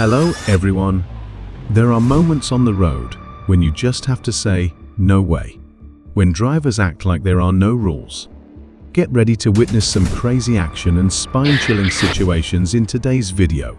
Hello everyone. There are moments on the road when you just have to say, no way. When drivers act like there are no rules. Get ready to witness some crazy action and spine-chilling situations in today's video.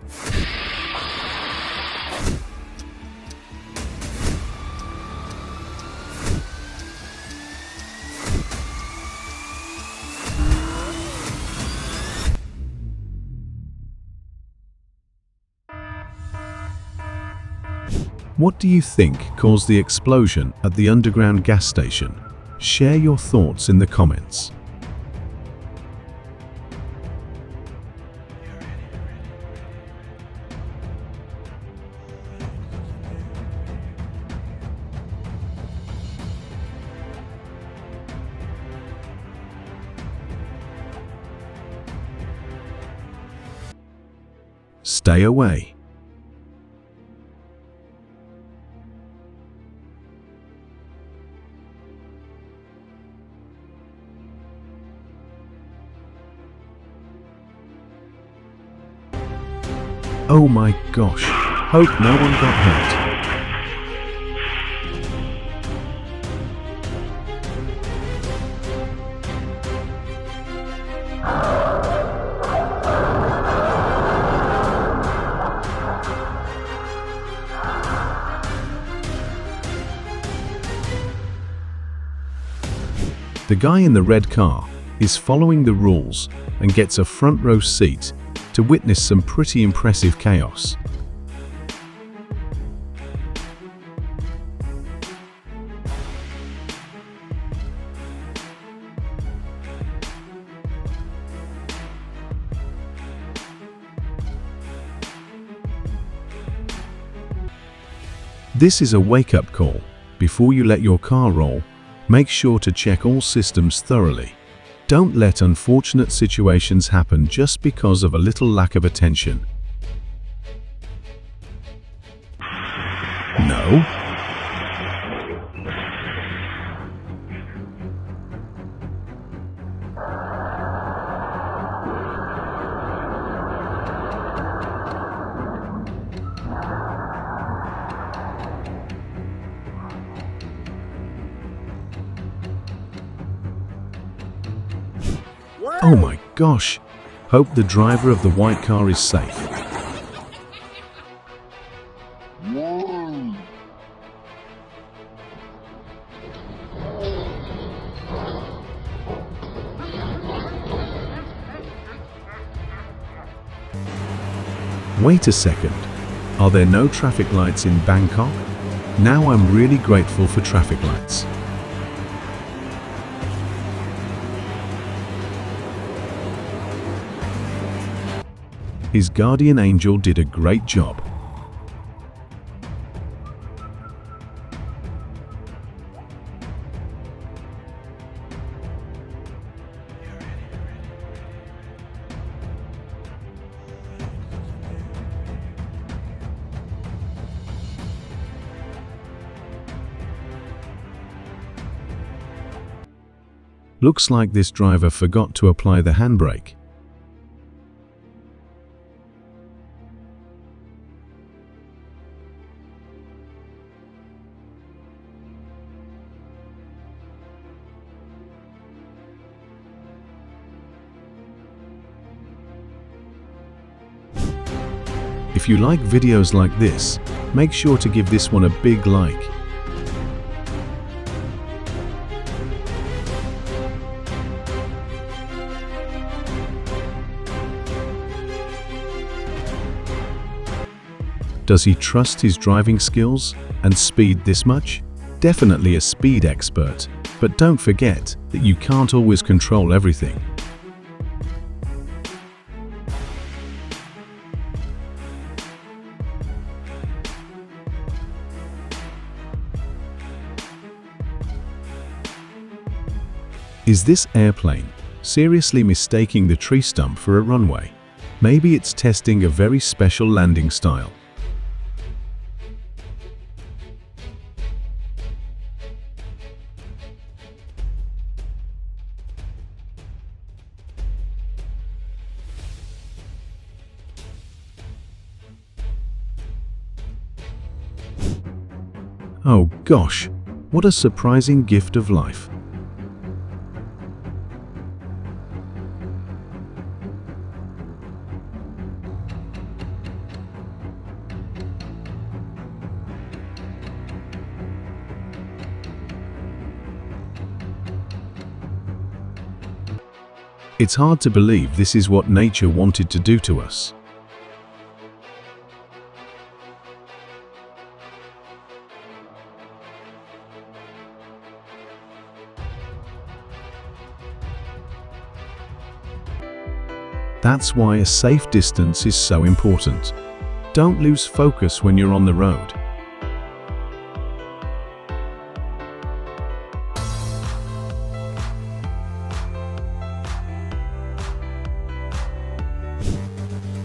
What do you think caused the explosion at the underground gas station? Share your thoughts in the comments. Stay away. Oh my gosh, hope no one got hurt. The guy in the red car is following the rules and gets a front row seat to witness some pretty impressive chaos. This is a wake-up call. Before you let your car roll, make sure to check all systems thoroughly. Don't let unfortunate situations happen just because of a little lack of attention. No? Oh my gosh! Hope the driver of the white car is safe. Wait a second. Are there no traffic lights in Bangkok? Now I'm really grateful for traffic lights. His guardian angel did a great job. Looks like this driver forgot to apply the handbrake. If you like videos like this, make sure to give this one a big like. Does he trust his driving skills and speed this much? Definitely a speed expert, but don't forget that you can't always control everything. Is this airplane seriously mistaking the tree stump for a runway? Maybe it's testing a very special landing style. Oh gosh, what a surprising gift of life. It's hard to believe this is what nature wanted to do to us. That's why a safe distance is so important. Don't lose focus when you're on the road.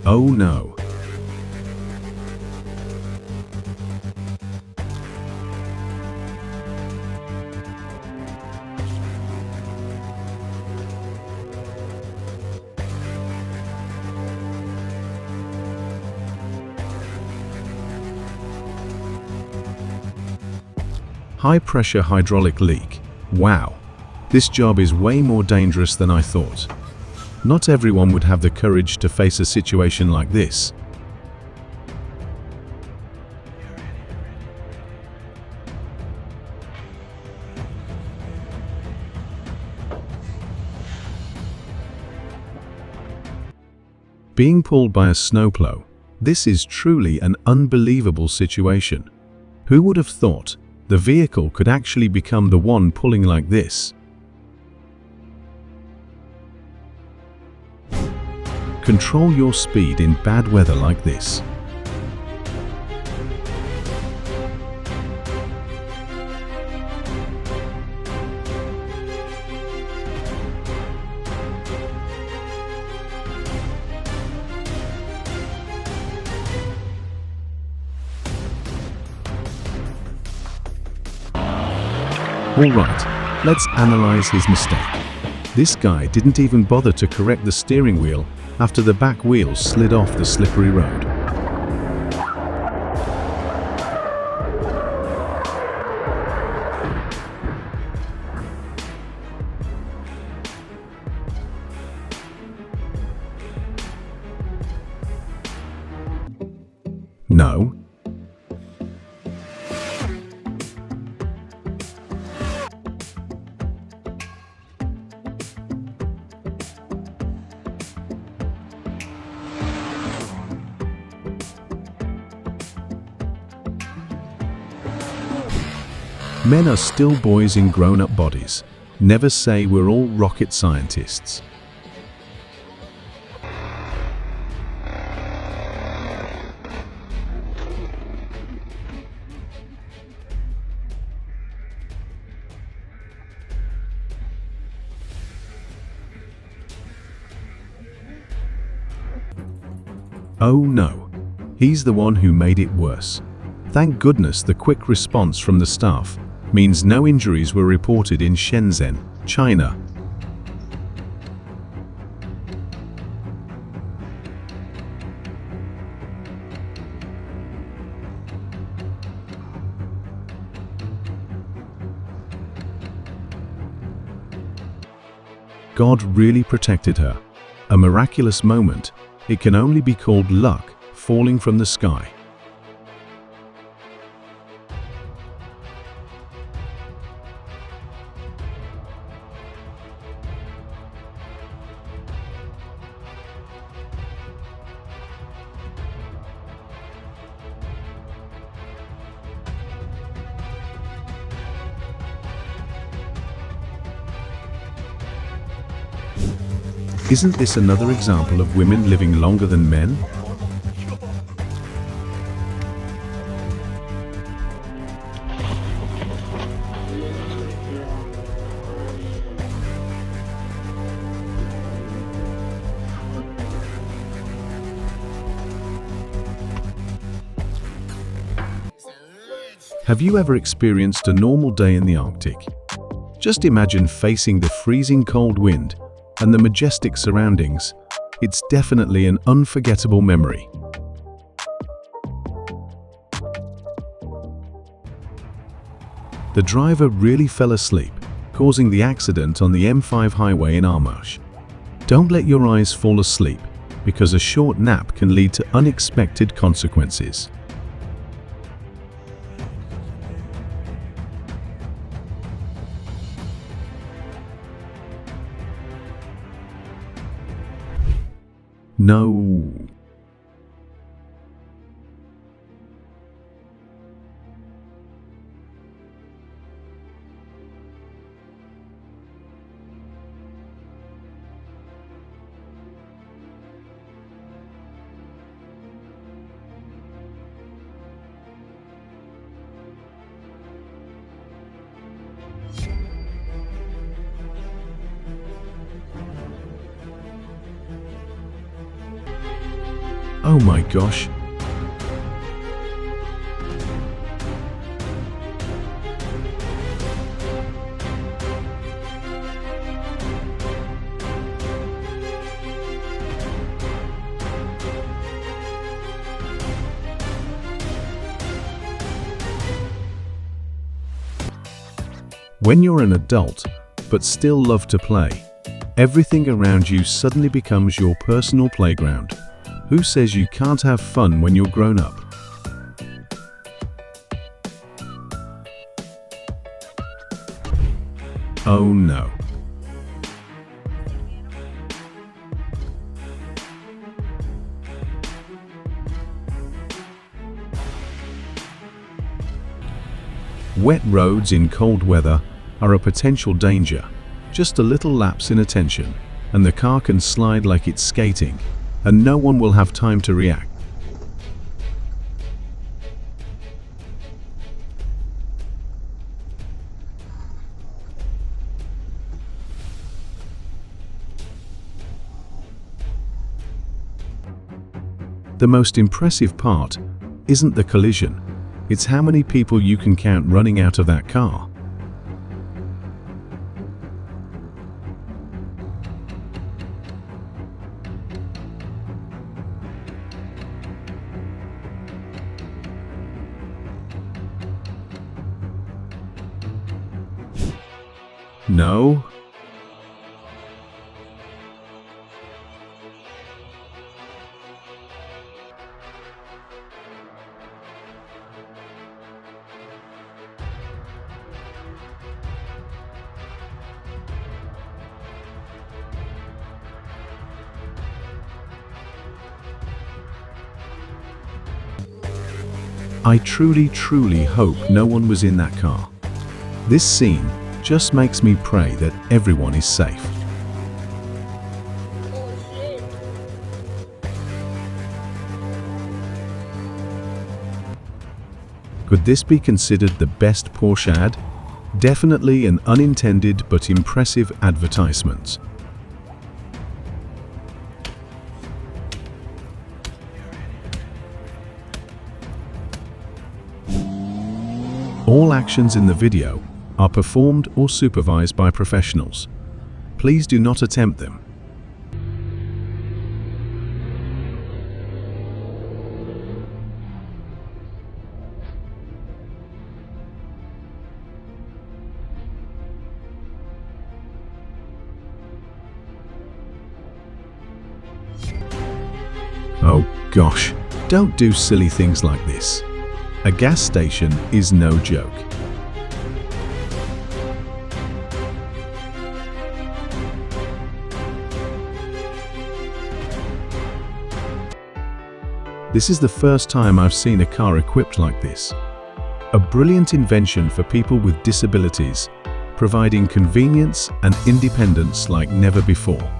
Oh no. High-pressure hydraulic leak. Wow. This job is way more dangerous than I thought. Not everyone would have the courage to face a situation like this. Being pulled by a snowplow, this is truly an unbelievable situation. Who would have thought the vehicle could actually become the one pulling like this? Control your speed in bad weather like this. Alright, let's analyze his mistake. This guy didn't even bother to correct the steering wheel after the back wheels slid off the slippery road. No. Men are still boys in grown-up bodies. Never say we're all rocket scientists. Oh no, he's the one who made it worse. Thank goodness the quick response from the staff means no injuries were reported in Shenzhen, China. God really protected her. A miraculous moment. It can only be called luck falling from the sky. Isn't this another example of women living longer than men? Have you ever experienced a normal day in the Arctic? Just imagine facing the freezing cold wind and the majestic surroundings. It's definitely an unforgettable memory. The driver really fell asleep, causing the accident on the M5 highway in Armagh. Don't let your eyes fall asleep, because a short nap can lead to unexpected consequences. No. Oh my gosh. When you're an adult, but still love to play, everything around you suddenly becomes your personal playground. Who says you can't have fun when you're grown up? Oh no. Wet roads in cold weather are a potential danger. Just a little lapse in attention, and the car can slide like it's skating, and no one will have time to react. The most impressive part isn't the collision, it's how many people you can count running out of that car. No. I truly hope no one was in that car. This scene just makes me pray that everyone is safe. Could this be considered the best Porsche ad? Definitely an unintended but impressive advertisement. All actions in the video are performed or supervised by professionals. Please do not attempt them. Oh gosh, don't do silly things like this. A gas station is no joke. This is the first time I've seen a car equipped like this. A brilliant invention for people with disabilities, providing convenience and independence like never before.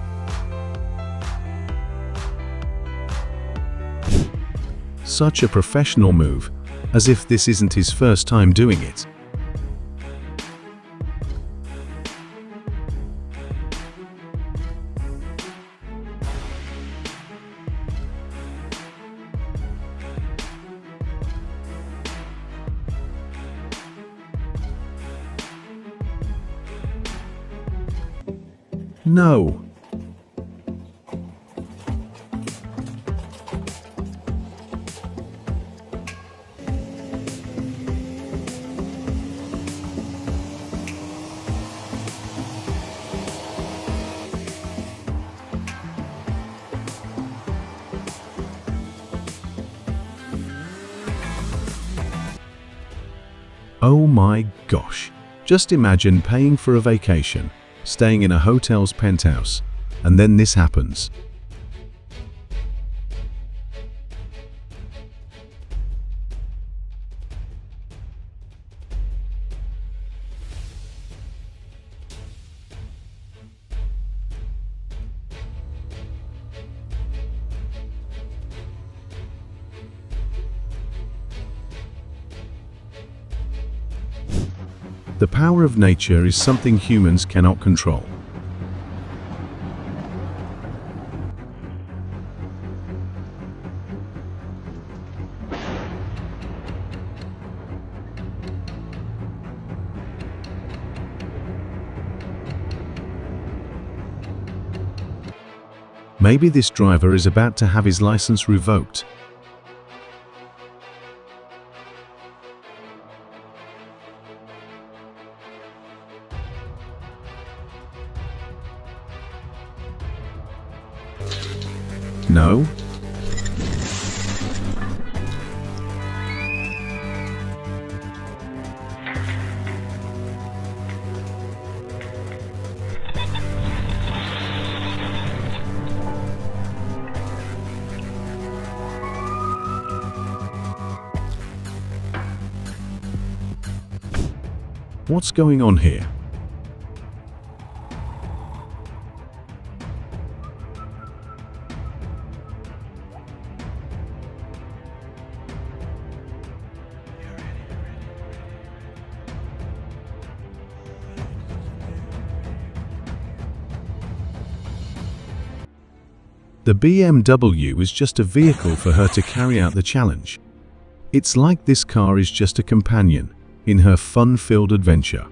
Such a professional move, as if this isn't his first time doing it. No. Oh my gosh. Just imagine paying for a vacation, staying in a hotel's penthouse, and then this happens. The power of nature is something humans cannot control. Maybe this driver is about to have his license revoked. No? What's going on here? The BMW is just a vehicle for her to carry out the challenge. It's like this car is just a companion in her fun-filled adventure.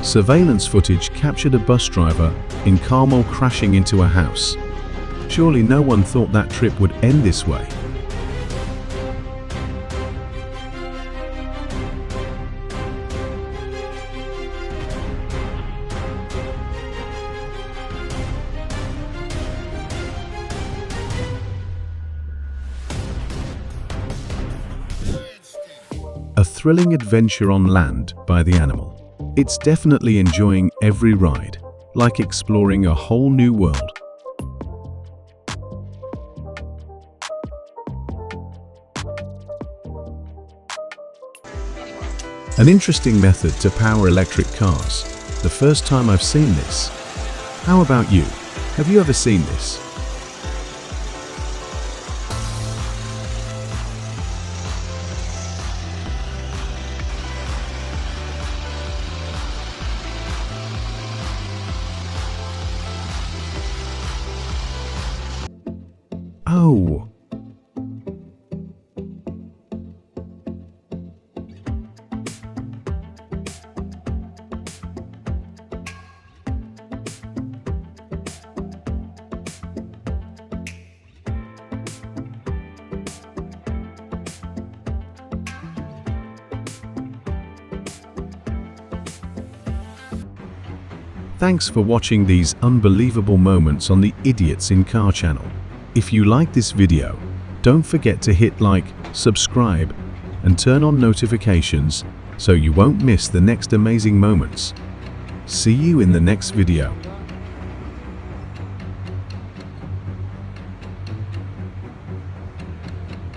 Surveillance footage captured a bus driver in Carmel crashing into a house. Surely no one thought that trip would end this way. A thrilling adventure on land by the animal. It's definitely enjoying every ride, like exploring a whole new world. An interesting method to power electric cars. The first time I've seen this. How about you? Have you ever seen this? Oh. Thanks for watching these unbelievable moments on the Idiots in Car channel. If you like this video, don't forget to hit like, subscribe, and turn on notifications so you won't miss the next amazing moments. See you in the next video.